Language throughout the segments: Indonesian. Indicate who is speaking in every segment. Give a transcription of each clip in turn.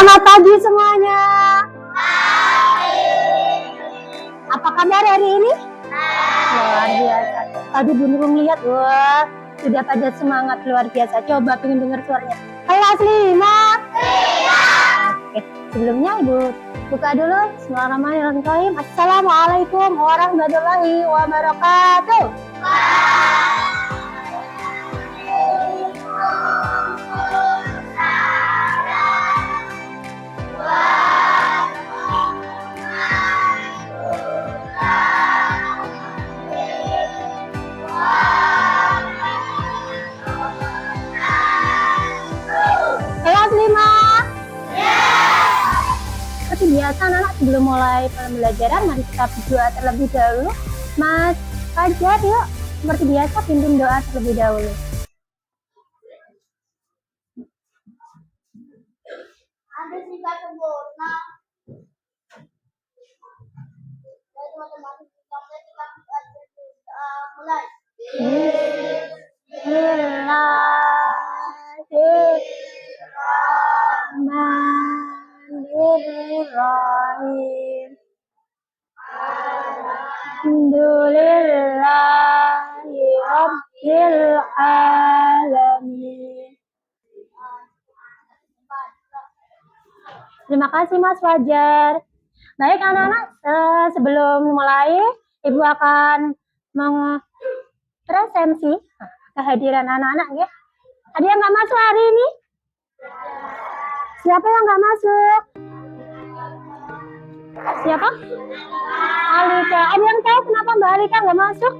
Speaker 1: Selamat pagi semuanya. Apa kabar hari ini? Luar biasa. Tadi Bu Nurung lihat, wah, sudah pada semangat luar biasa. Coba pengen dengar suaranya. Kelas 5. Oke, sebelumnya Ibu buka dulu. Bismillahirrahmanirrahim. Assalamualaikum warahmatullahi wabarakatuh. Kelas 5. Seperti biasa anak sebelum mulai pembelajaran mari kita berdoa terlebih dahulu. Mas Fajar yuk seperti biasa pimpin doa terlebih dahulu.
Speaker 2: Ada sifat sempurna dari matematik kita mulai.
Speaker 1: Bismillahirrahmanirrahim. Alhamdulillahi rabbil alamin. Terima kasih Mas Fajar. Baik anak-anak, sebelum mulai Ibu akan presentasi kehadiran anak-anak ya. Ada yang nggak masuk hari ini? Siapa yang nggak masuk? Siapa? Alika. Ada yang tahu kenapa Mbak Alika nggak masuk?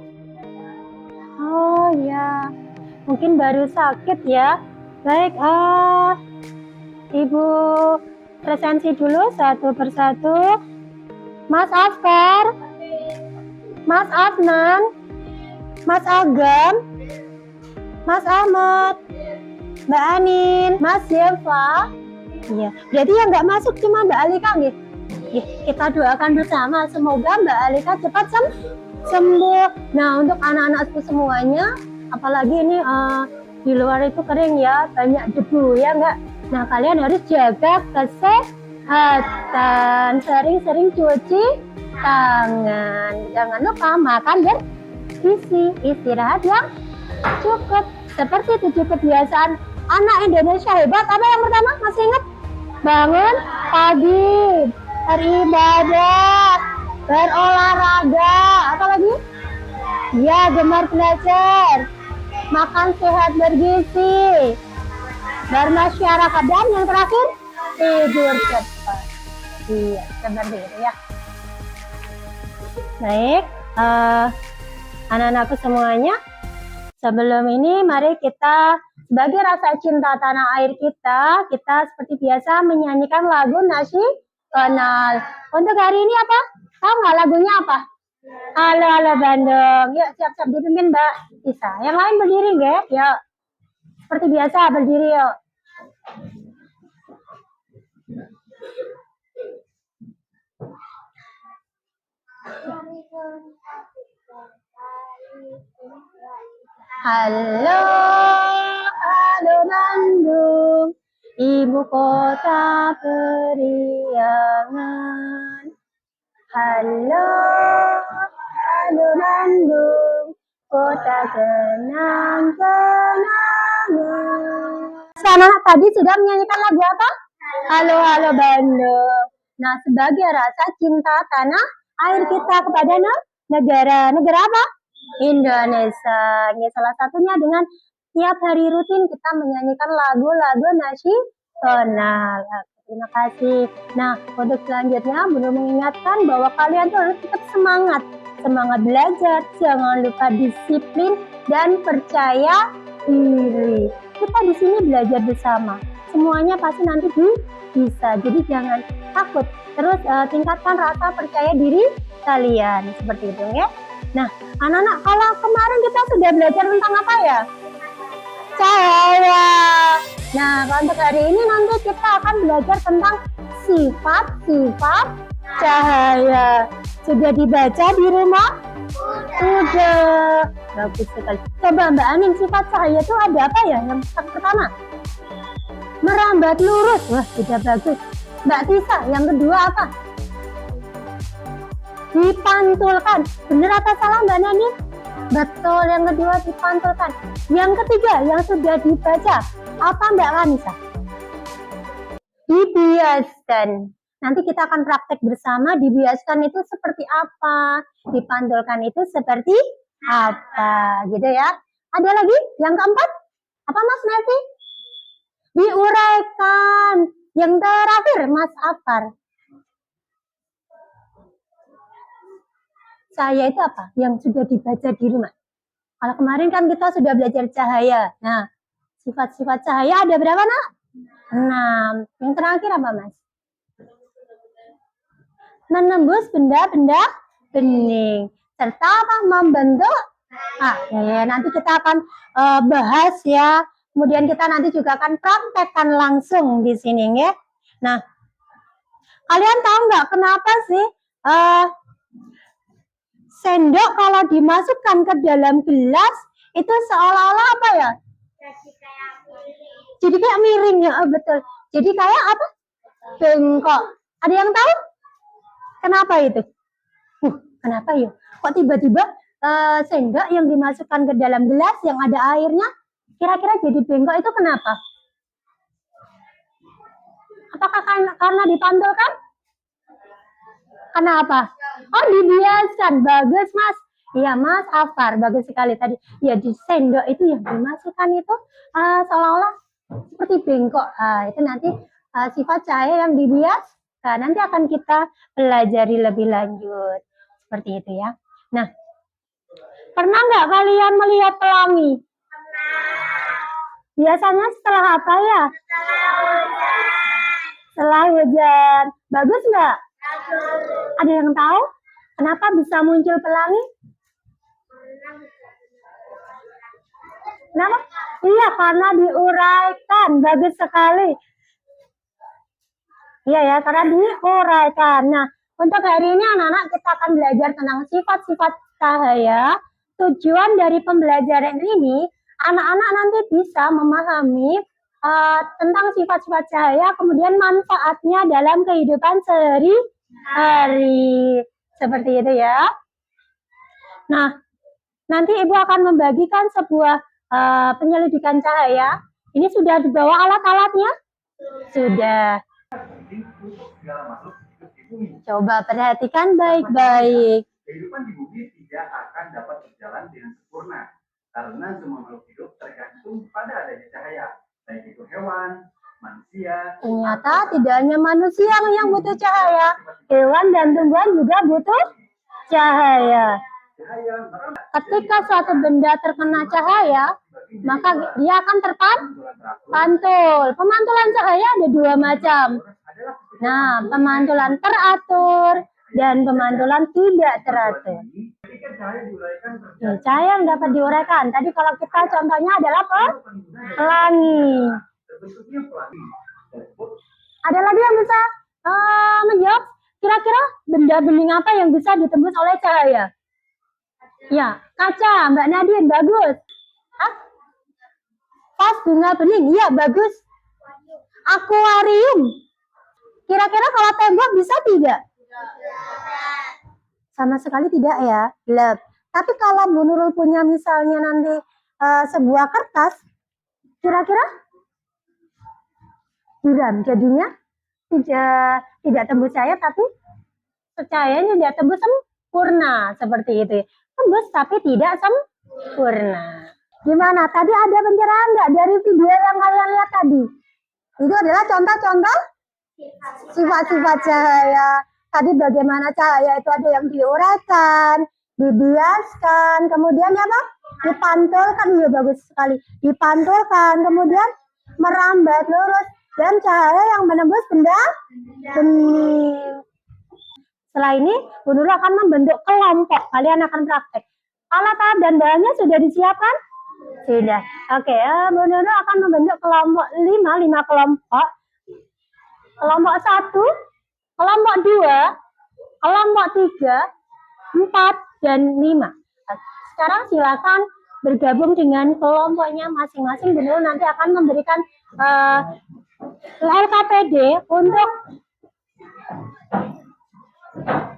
Speaker 1: Oh ya, mungkin baru sakit ya. Baik, Ibu presentasi dulu satu persatu. Mas Askar, Mas Adnan, Mas Agam, Mas Ahmad, Mbak Anin, Mas Yeva. Iya, berarti yang nggak masuk cuma Mbak Alika nih. Kita doakan bersama semoga Mbak Alika cepat sembuh. Nah, untuk anak-anakku semuanya, apalagi ini di luar itu kering ya, banyak debu ya enggak. Nah, kalian harus jaga kesehatan, sering-sering cuci tangan. Jangan lupa makan bergizi, istirahat yang cukup. Seperti 7 kebiasaan anak Indonesia hebat. Apa yang pertama? Masih ingat? Bangun pagi, beribadah, berolahraga, apa lagi? Ya, gemar belajar, makan sehat bergizi, bermasyarakat, dan yang terakhir tidur cepat. Iya, seperti itu ya. Baik, anak-anakku semuanya, sebelum ini mari kita sebagai rasa cinta tanah air kita seperti biasa menyanyikan lagu nasional. Untuk hari ini apa? Tahu nggak lagunya apa? Halo halo Bandung. Yuk siap-siap dipimpin Mbak Isa. Yang lain berdiri nggak? Yuk. Seperti biasa berdiri yuk. Halo, halo Bandung, ibu kota periangan. Halo, halo Bandung, kota kenang-kenangan. Anak tadi sudah menyanyikan lagu apa? Halo, halo Bandung. Nah, sebagai rasa cinta tanah air kita kepada negara apa? Indonesia. Ya, salah satunya dengan tiap hari rutin kita menyanyikan lagu-lagu nasional. Terima kasih. Nah, untuk selanjutnya belum mengingatkan bahwa kalian tuh harus tetap semangat belajar, jangan lupa disiplin dan percaya diri. Kita di sini belajar bersama. Semuanya pasti nanti bisa. Jadi jangan takut. Terus tingkatkan rasa percaya diri kalian. Seperti itu ya. Nah, anak-anak, kalau kemarin kita sudah belajar tentang apa ya? Cahaya. Nah, untuk hari ini nanti kita akan belajar tentang sifat-sifat cahaya. Sudah dibaca di rumah? Sudah. Bagus sekali. Coba Mbak Anin, sifat cahaya itu ada apa ya? Yang pertama, merambat lurus. Wah, sudah bagus. Mbak Tisa, yang kedua apa? Dipantulkan. Benar atau salah Mbak Nani? Betul, yang kedua dipantulkan. Yang ketiga yang sudah dibaca, apa Mbak Kanisa? Dibiaskan. Nanti kita akan praktek bersama, dibiaskan itu seperti apa, dipantulkan itu seperti apa, gitu ya. Ada lagi yang keempat? Apa Mas Nevi? Diuraikan. Yang terakhir Mas Afar. Saya itu apa? Yang sudah dibaca di rumah. Kalau kemarin kan kita sudah belajar cahaya. Nah, sifat-sifat cahaya ada berapa, Nak? 6. Yang terakhir apa, Mas? Menembus benda-benda bening. Serta apa? Membentuk. Ya, nanti kita akan bahas ya. Kemudian kita nanti juga akan praktekkan langsung di sini ya. Nah, kalian tahu nggak kenapa sih sendok kalau dimasukkan ke dalam gelas itu seolah-olah apa ya? Jadi kayak miring ya, betul. Jadi kayak apa? Bengkok. Ada yang tahu? Kenapa itu? Kenapa ya? Kok tiba-tiba sendok yang dimasukkan ke dalam gelas yang ada airnya, kira-kira jadi bengkok itu kenapa? Apakah karena dipantulkan? Kenapa? Oh, dibiaskan. Bagus, Mas. Iya, Mas Afar. Bagus sekali tadi. Ya, di sendok itu yang dimasukkan itu seolah-olah seperti bengkok. Itu nanti sifat cahaya yang dibiaskan. Nanti akan kita pelajari lebih lanjut. Seperti itu ya. Nah, pernah nggak kalian melihat pelangi? Biasanya setelah apa ya? Setelah hujan. Bagus nggak? Ada yang tahu kenapa bisa muncul pelangi? Kenapa? Iya, karena diuraikan. Bagus sekali. Iya ya, karena diuraikan. Nah, untuk hari ini anak-anak kita akan belajar tentang sifat-sifat cahaya. Tujuan dari pembelajaran ini, anak-anak nanti bisa memahami tentang sifat-sifat cahaya, kemudian manfaatnya dalam kehidupan sehari-hari. Seperti itu ya. Nah, nanti Ibu akan membagikan sebuah penyelidikan cahaya. Ini sudah dibawa alat-alatnya? Sudah. Coba perhatikan baik-baik.
Speaker 3: Kehidupan di bumi tidak akan dapat berjalan dengan sempurna karena semua makhluk hidup tergantung pada adanya cahaya, baik itu hewan, manusia.
Speaker 1: Ternyata tidak hanya manusia yang butuh cahaya, hewan dan tumbuhan juga butuh cahaya. Ketika suatu benda terkena cahaya, maka dia akan terpantul. Pemantulan cahaya ada dua macam. Nah, pemantulan teratur dan pemantulan tidak teratur. Cahaya yang dapat diuraikan. Tadi kalau kita contohnya adalah pelangi. Ada lagi yang bisa menjawab? Kira-kira benda bening apa yang bisa ditembus oleh cahaya? Ya, kaca. Mbak Nadine, bagus. Vas bunga bening, iya bagus. Akuarium. Kira-kira kalau tembok bisa tidak? Sama sekali tidak ya, gelap. Tapi kalau Bu Nurul punya misalnya nanti sebuah kertas, kira-kira buram. Jadinya tidak tembus cahaya, tapi cahayanya tidak tembus sempurna seperti itu. Tembus tapi tidak sempurna. Gimana? Tadi ada pencerahan nggak dari video yang kalian lihat tadi? Itu adalah contoh-contoh sifat-sifat cahaya. Tadi bagaimana cahaya itu ada yang diuraikan, dibiaskan, kemudian apa? Dipantulkan, ya bagus sekali. Dipantulkan, kemudian merambat lurus dan cahaya yang menembus benda bening. Setelah ini, Bu Nurul akan membentuk kelompok. Kalian akan praktek. Alat-alat dan bahannya sudah disiapkan? Sudah. Oke, Bu Nurul akan membentuk kelompok 5 kelompok. Kelompok 1, kelompok 2, kelompok 3, 4, dan 5. Sekarang silakan bergabung dengan kelompoknya masing-masing. Bu Nurul nanti akan memberikan LKPD untuk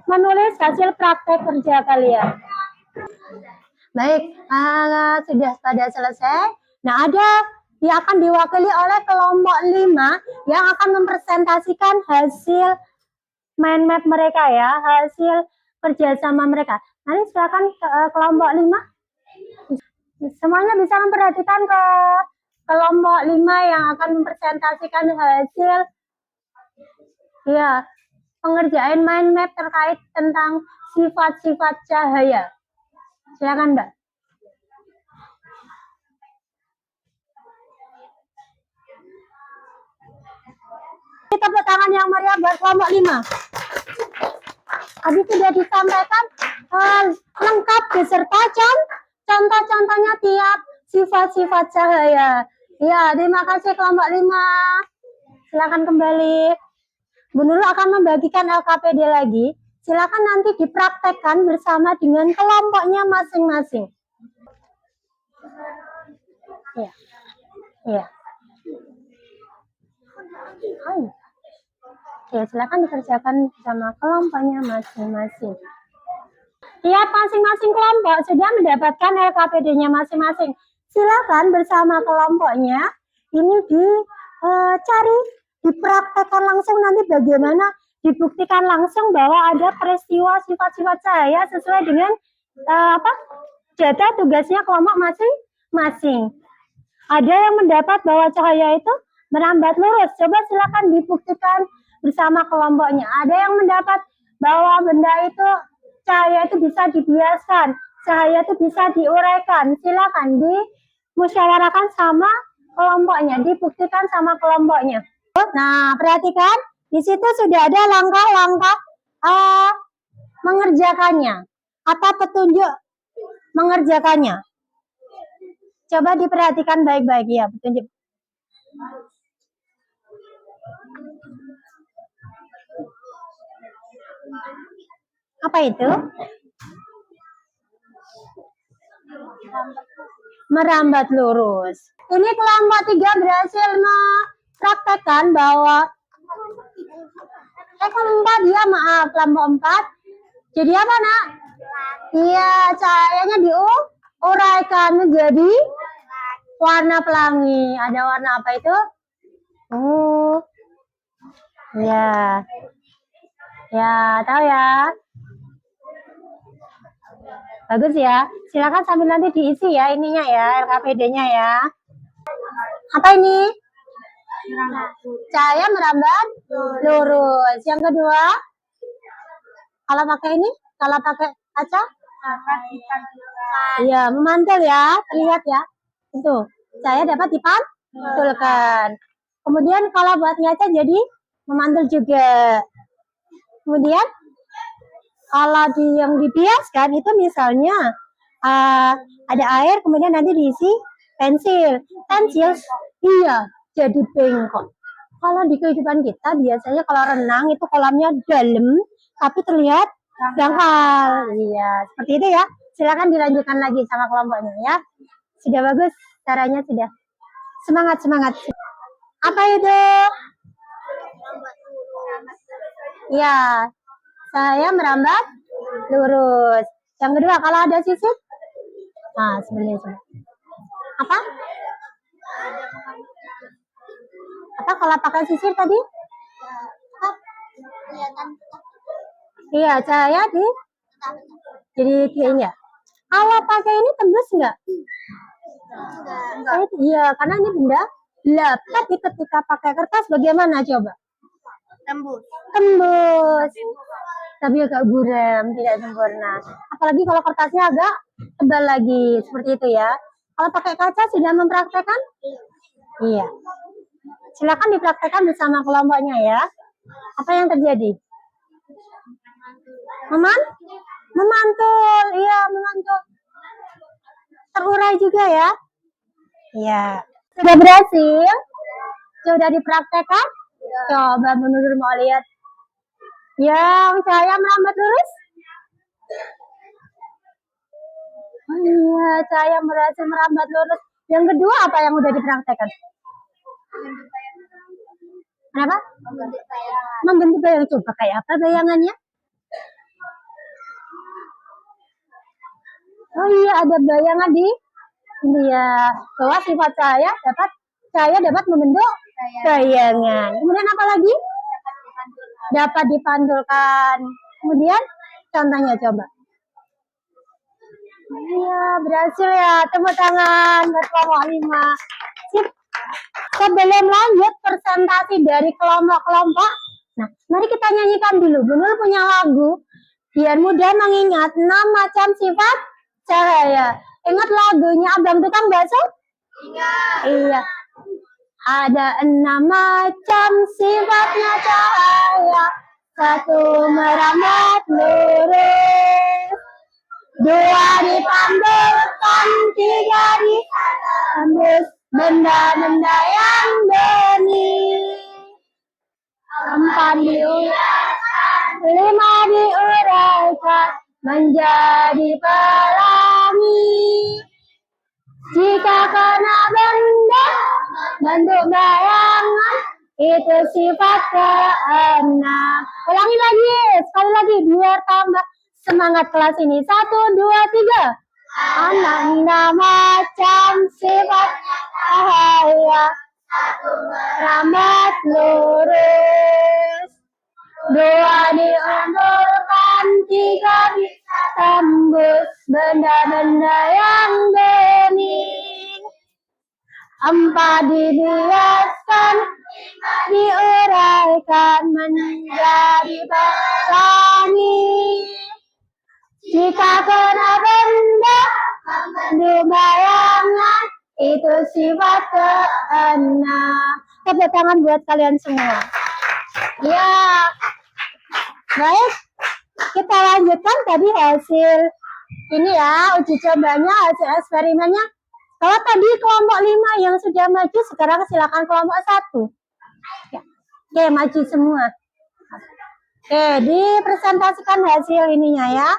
Speaker 1: menulis hasil praktek kerja kalian. Baik, sudah pada selesai. Nah, ada yang akan diwakili oleh kelompok 5 yang akan mempresentasikan hasil mind map mereka ya, hasil kerjasama mereka. Nanti silakan kelompok 5. Semuanya bisa memperhatikan ke kelompok 5 yang akan mempresentasikan hasil ya pengerjaan mind map terkait tentang sifat-sifat cahaya. Silakan, Mbak. Tepuk tangan yang meriah buat kelompok 5. Tadi sudah disampaikan lengkap beserta contoh-contohnya tiap sifat-sifat cahaya. Ya, terima kasih kelompok 5. Silakan kembali. Bu Nurul akan membagikan LKPD lagi. Silakan nanti dipraktekkan bersama dengan kelompoknya masing-masing. Ya. Ya. Ya, silakan dikerjakan bersama kelompoknya masing-masing. Tiap masing-masing kelompok sudah mendapatkan LKPD-nya masing-masing. Silakan bersama kelompoknya ini dicari, dipraktekkan langsung nanti bagaimana dibuktikan langsung bahwa ada peristiwa sifat-sifat cahaya sesuai dengan data tugasnya kelompok masing-masing. Ada yang mendapat bahwa cahaya itu merambat lurus. Coba silakan dibuktikan bersama kelompoknya. Ada yang mendapat bahwa benda itu cahaya itu bisa dibiaskan, cahaya itu bisa diuraikan. Silakan dimusyawarakan sama kelompoknya, dibuktikan sama kelompoknya. Nah, perhatikan di situ sudah ada langkah-langkah mengerjakannya atau petunjuk mengerjakannya. Coba diperhatikan baik-baik ya petunjuk. Apa itu? Merambat lurus. Ini kelompok 3 berhasil mempraktekkan bahwa kelompok 4 maaf, kelompok 4. Jadi apa, Nak? Iya, cahayanya diuraikan menjadi warna pelangi. Ada warna apa itu? Ya. Ya, tahu ya. Bagus ya. Silakan sambil nanti diisi ya ininya ya, LKPD-nya ya. Apa ini? Cahaya merambat lurus. Yang kedua, kalau pakai ini, kalau pakai kaca? Iya, memantul ya, terlihat ya. Itu, cahaya dapat dipantulkan. Kemudian kalau buat ngaca jadi memantul juga. Kemudian kalau yang dibiaskan itu misalnya ada air kemudian nanti diisi pensil, iya jadi bengkok. Kalau di kehidupan kita biasanya kalau renang itu kolamnya dalam tapi terlihat dangkal. Iya, seperti itu ya. Silakan dilanjutkan lagi sama kelompoknya ya. Sudah bagus caranya, sudah. Semangat. Apa itu? Ya, saya merambat lurus. Yang kedua, kalau ada sisip, nah sebenarnya apa? Apa kalau pakai sisir tadi? Iya, cahaya jadi ini ya. Kalau pakai ini tembus nggak? Iya, karena ini benda gelap. Tapi ketika pakai kertas bagaimana coba? Tembus. Tapi agak buram, tidak sempurna. Apalagi kalau kertasnya agak tebal lagi, seperti itu ya. Kalau pakai kaca sudah mempraktekkan? Iya. Silakan dipraktekkan bersama kelompoknya ya. Apa yang terjadi? Memantul. Iya, memantul. Terurai juga ya. Iya. Sudah berhasil? Sudah dipraktekkan? Coba menurut mau lihat. Ya, cahaya merambat lurus. Iya, cahaya berhasil merambat lurus. Yang kedua apa yang udah dipraktekkan? Kenapa?
Speaker 2: Membentuk bayangan.
Speaker 1: Membentuk bayangan. Coba kayak apa bayangannya? Oh iya, ada bayangan di dia bahwa sifat cahaya dapat membentuk bayangan. Kemudian apa lagi? Dapat dipantulkan. Kemudian contohnya coba. Iya, berhasil ya. Tepuk tangan buat kelompok 5. Sip. Sebelum lanjut presentasi dari kelompok-kelompok, nah, mari kita nyanyikan dulu. Bunul punya lagu biar mudah mengingat 6 macam sifat cahaya. Ingat lagunya Abang Tukang Bakso? Iya. Ada 6 macam sifatnya cahaya. 1 merambat lurus, 2 dipantulkan, 3 ditembus benda-benda yang bening, 4 diuraikan, 5 diuraikan menjadi pelangi. Jika kena benda bentuk bayangan, itu sifat keenam. Ulangi lagi, sekali lagi biar tambah semangat kelas ini. 1, 2, 3. 6 macam sifat cahaya. 1 merambat lurus, 2 diundurkan, 3 bisa tembus benda-benda yang bening, 4 dibiaskan, 5 diuraikan menjadi pelangi. Jika kena benda membentuk bayangan, itu sifat keenam. Tepuk tangan buat kalian semua. Ya, baik. Kita lanjutkan tadi hasil ini ya, uji cobanya, hasil eksperimennya. Kalau tadi kelompok 5 yang sudah maju, sekarang silakan kelompok 1. Ya. Oke, maju semua. Oke, dipresentasikan hasil ininya ya.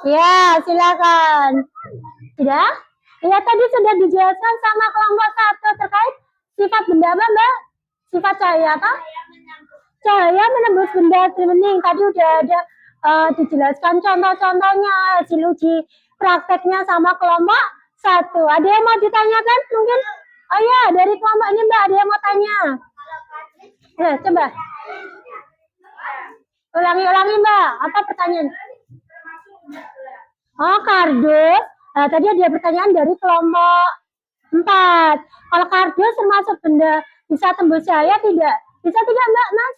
Speaker 1: Ya, silakan. Sudah? Ya, tadi sudah dijelaskan sama kelompok 1 terkait sifat benda apa, Mbak? Sifat cahaya apa? Cahaya menembus benda bening. Tadi udah ada dijelaskan contoh-contohnya, hasil uji prakteknya sama kelompok 1. Ada yang mau ditanyakan mungkin? Oh ya, dari kelompok ini Mbak, ada yang mau tanya? Ya, coba. Ulangi Mbak, apa pertanyaan? Oh, kardus. Tadi ada pertanyaan dari kelompok 4. Kalau kardus termasuk benda bisa tembus cahaya tidak? Bisa tidak Mbak, Mas?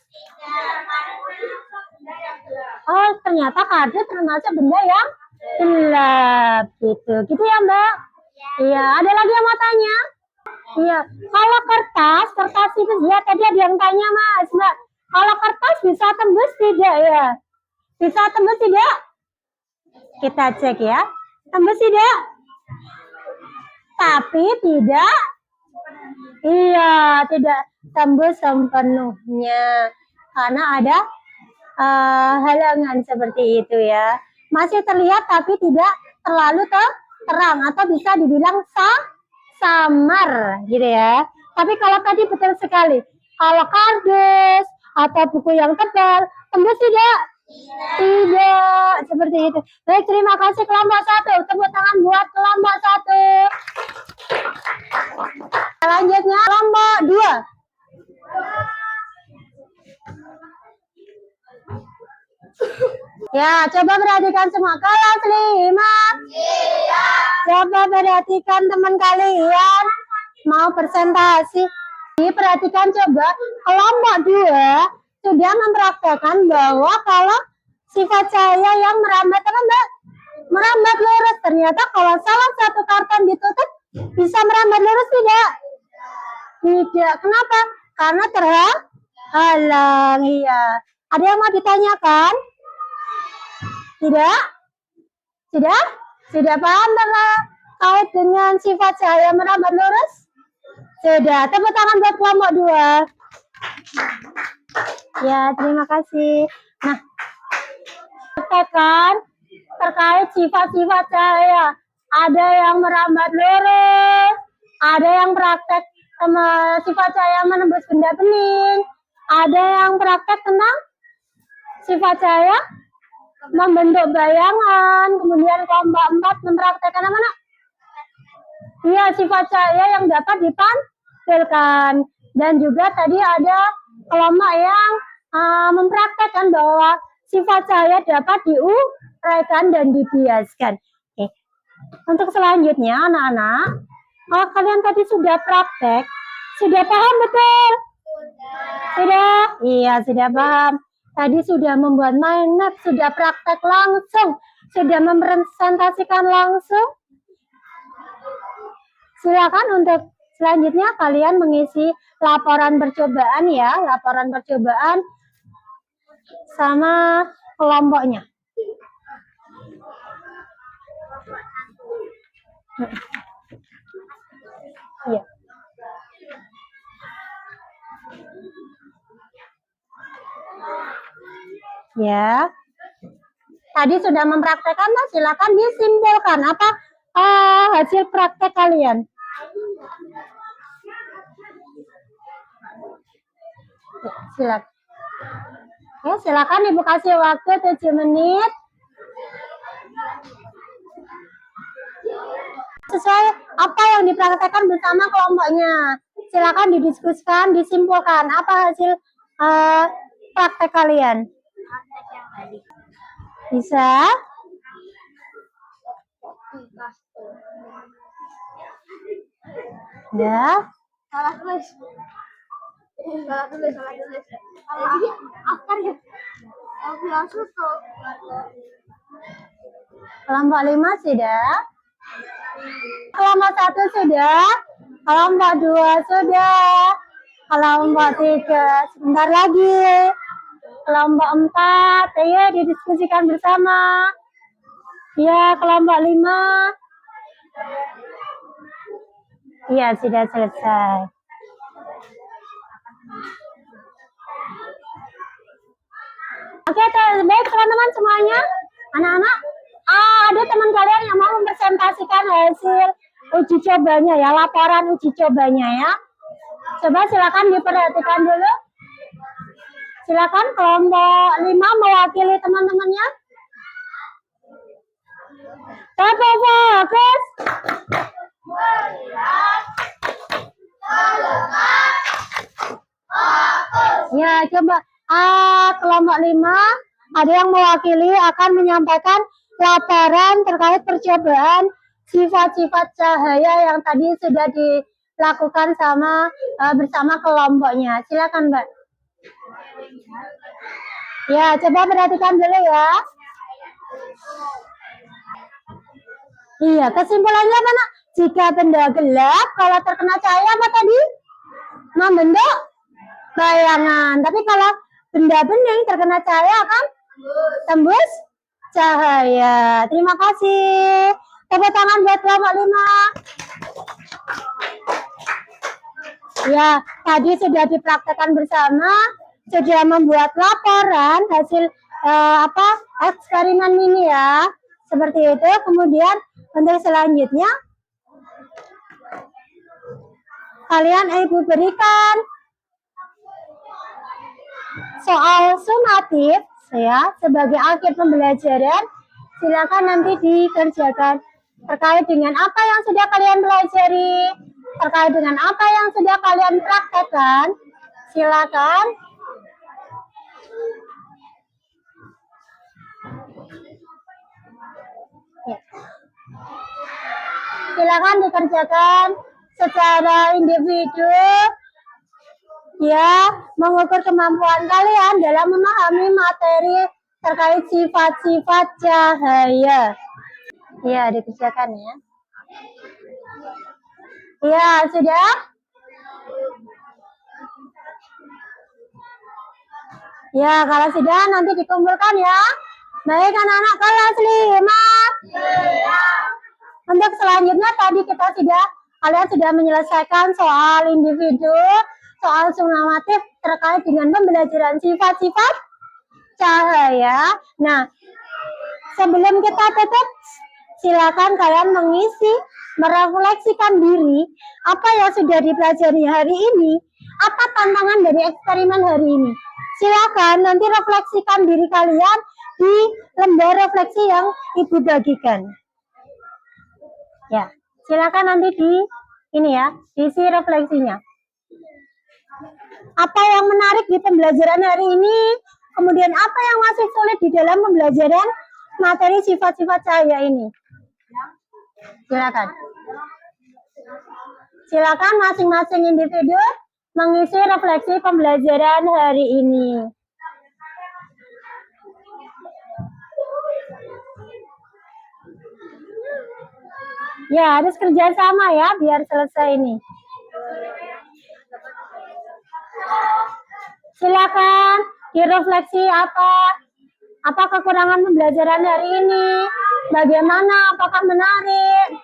Speaker 1: Oh, ternyata kardus termasuk benda yang gelap. Gitu ya Mbak? Iya, ada lagi yang mau tanya? Iya, kalau kertas itu ya tadi ada yang tanya Mas, Mbak. Kalau kertas bisa tembus tidak ya? Bisa tembus tidak? Kita cek ya. Tembus tidak? Tapi tidak. Iya, tidak tembus sepenuhnya. Karena ada halangan seperti itu ya. Masih terlihat tapi tidak terlalu terang atau bisa dibilang samar gitu ya. Tapi kalau tadi betul sekali. Kalau kardus atau buku yang tebal, tembus tidak? Tidak, seperti itu. Baik, terima kasih kelompok 1. Tepuk tangan buat kelompok 1. Selanjutnya kelompok 2. Ya, coba perhatikan semua. Kelas 5. Iya. Coba perhatikan teman kalian. Mau presentasi. Perhatikan coba. Kelompok 2 sudah mempraktekkan bahwa kalau sifat cahaya yang merambat apa Mbak? Merambat lurus. Ternyata kalau salah satu karton ditutup bisa merambat lurus tidak? Tidak. Kenapa? Karena terhalang. Iya. Ada yang mau ditanyakan? Tidak? Tidak? Sudah paham terkait dengan sifat cahaya merambat lurus? Sudah. Tepuk tangan buat kelompok 2. Ya, terima kasih. Nah, Praktekkan terkait sifat-sifat cahaya. Ada yang merambat lurus, ada yang praktek sifat cahaya menembus benda bening, ada yang praktek tentang sifat cahaya membentuk bayangan, kemudian kelompok 4 mempraktekkan apa nak? Iya, sifat cahaya yang dapat ditampilkan. Dan juga tadi ada kelompok yang mempraktekkan bahwa sifat cahaya dapat diuraikan dan dibiaskan. Oke. Untuk selanjutnya, anak-anak, kalau kalian tadi sudah praktek, sudah paham betul? Sudah? Iya, sudah paham. Tadi sudah membuat mind map, sudah praktek langsung, sudah mempresentasikan langsung. Silakan untuk selanjutnya kalian mengisi laporan percobaan ya, laporan percobaan sama kelompoknya. Iya. Ya. Tadi sudah mempraktekkan, silakan disimpulkan apa hasil praktek kalian. Ya, silakan. Ya, silakan Ibu kasih waktu 7 menit. Sesuai apa yang dipraktekkan bersama kelompoknya. Silakan didiskusikan, disimpulkan apa hasil praktek kalian. Bisa? Ya.
Speaker 2: Salah tulis. Salah tulis. Akar ya. Aku langsung tuh.
Speaker 1: Kelompok 5 sudah. Kelompok 1 sudah. Kelompok 2 sudah. Kelompok 3 sebentar lagi. Kelompok 4, ayo didiskusikan bersama. Ya, kelompok 5. Iya, sudah selesai. Oke, baik teman-teman semuanya. Anak-anak, ada teman kalian yang mau mempresentasikan hasil uji cobanya ya, laporan uji cobanya ya. Coba silakan diperhatikan dulu. Silakan kelompok 5 mewakili teman-temannya. Fokus. Ya, coba kelompok 5 ada yang mewakili akan menyampaikan laporan terkait percobaan sifat-sifat cahaya yang tadi sudah dilakukan bersama kelompoknya. Silakan, Mbak. Ya, coba perhatikan dulu ya. Iya, kesimpulannya apa, Nak? Jika benda gelap, kalau terkena cahaya apa tadi? Membentuk bayangan. Tapi kalau benda bening terkena cahaya akan tembus cahaya. Terima kasih. Tepuk tangan buat kelompok 5. Ya, tadi sudah dipraktekkan bersama, sudah membuat laporan hasil eksperimen ini ya. Seperti itu. Kemudian untuk selanjutnya kalian Ibu berikan soal sumatif ya sebagai akhir pembelajaran. Silakan nanti dikerjakan terkait dengan apa yang sudah kalian pelajari, terkait dengan apa yang sudah kalian praktekkan. Silakan. Ya. Silakan dikerjakan secara individu ya, mengukur kemampuan kalian dalam memahami materi terkait sifat-sifat cahaya. Ya, dikerjakan ya. Ya, sudah? Ya, kalau sudah nanti dikumpulkan ya. Baik anak-anak kelas 5. Untuk selanjutnya tadi kalian sudah menyelesaikan soal individu, soal sumatif terkait dengan pembelajaran sifat-sifat cahaya. Nah, Sebelum kita tutup, silakan kalian merefleksikan diri apa yang sudah dipelajari hari ini, apa tantangan dari eksperimen hari ini. Silakan nanti refleksikan diri kalian di lembar refleksi yang Ibu bagikan. Ya, silakan nanti diisi refleksinya. Apa yang menarik di pembelajaran hari ini? Kemudian apa yang masih sulit di dalam pembelajaran materi sifat-sifat cahaya ini? Silakan. Silakan masing-masing individu mengisi refleksi pembelajaran hari ini. Ya, harus kerja sama ya biar selesai ini. Silakan direfleksi apa kekurangan pembelajaran hari ini, bagaimana, apakah menarik.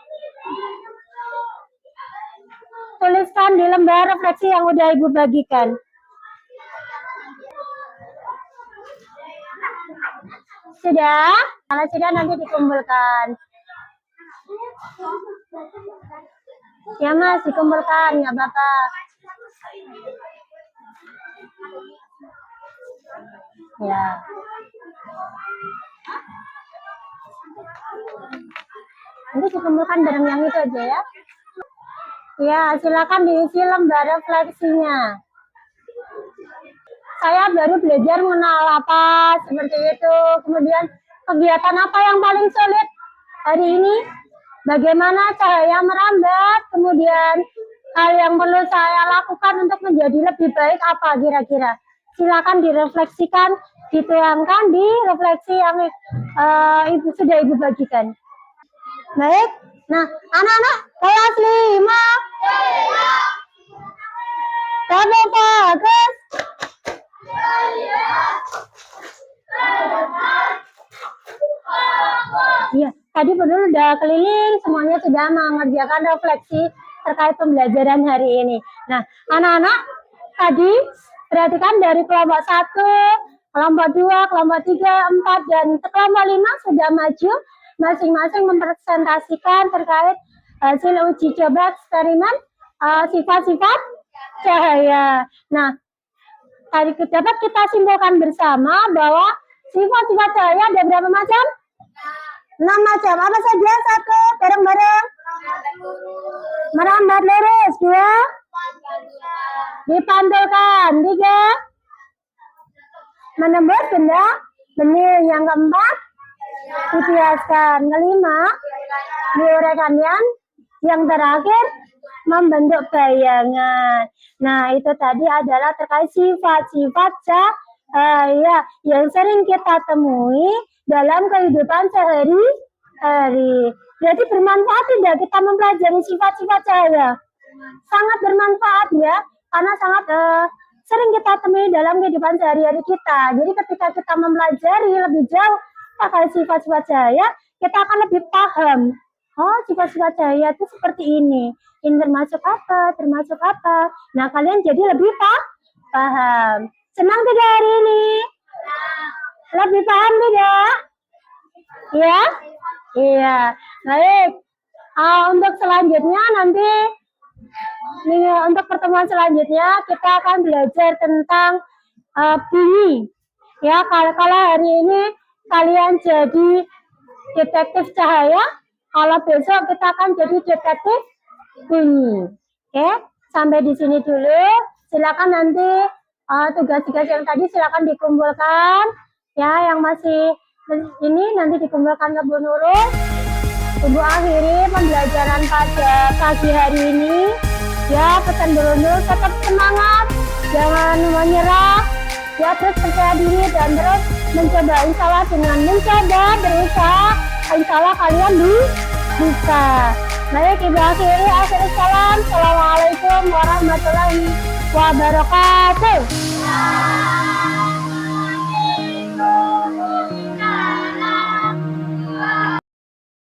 Speaker 1: Tuliskan di lembar refleksi yang udah Ibu bagikan. Sudah? Kalau sudah nanti dikumpulkan. Ya Mas, dikumpulkan, nggak apa-apa. Ya. Nanti dikumpulkan bareng yang itu aja ya. Ya, silakan diisi lembar refleksinya. Saya baru belajar mengenal apa seperti itu. Kemudian kegiatan apa yang paling sulit hari ini? Bagaimana cahaya merambat? Kemudian hal yang perlu saya lakukan untuk menjadi lebih baik apa kira-kira? Silakan direfleksikan, dituangkan di refleksi yang sudah Ibu bagikan. Baik. Nah, anak-anak kelas 5. Kamu bagus. Iya, tadi benar udah keliling, semuanya sudah mengerjakan refleksi terkait pembelajaran hari ini. Nah, anak-anak tadi perhatikan dari kelompok 1, kelompok 2, kelompok 3, 4, dan kelompok 5 sudah maju masing-masing mempresentasikan terkait hasil uji coba eksperimen sifat-sifat cahaya. Nah, tadi dapat kita simpulkan bersama bahwa sifat-sifat cahaya ada berapa macam? 6 macam. Apa saja? 1, bareng-bareng. Merambat lurus. 2, dipantulkan. 3, menembus benda benih. Yang keempat, dibiaskan. Kelima, diuraikan. Yang terakhir, membentuk bayangan. Nah, itu tadi adalah terkait sifat-sifat cahaya yang sering kita temui dalam kehidupan sehari-hari. Jadi bermanfaat tidak kita mempelajari sifat-sifat cahaya? Sangat bermanfaat ya, karena sangat sering kita temui dalam kehidupan sehari-hari kita. Jadi ketika kita mempelajari lebih jauh terkait sifat-sifat cahaya, kita akan lebih paham. Oh, sifat-sifat cahaya itu seperti ini. Ini termasuk apa, termasuk apa. Nah, kalian jadi lebih paham. Senang tidak hari ini? Lebih paham tidak? Ya? Iya. Baik. Untuk selanjutnya nanti, untuk pertemuan selanjutnya kita akan belajar tentang bunyi. Ya, kalau hari ini kalian jadi detektif cahaya, kalau besok kita akan jadi detektif bunyi. Oke, sampai di sini dulu. Silakan nanti tugas-tugas yang tadi silakan dikumpulkan. Ya, yang masih ini nanti dikumpulkan ke Bu Nurul. Ibu akhiri pembelajaran pada pagi hari ini. Ya, pesan Bu Nurul tetap semangat, jangan menyerah. Ya, terus percaya diri dan terus mencoba. Insya Allah dengan mencoba, berusaha, insya Allah kalian bisa. Baik, Ibu akhiri. Salam. Assalamualaikum warahmatullahi wabarakatuh.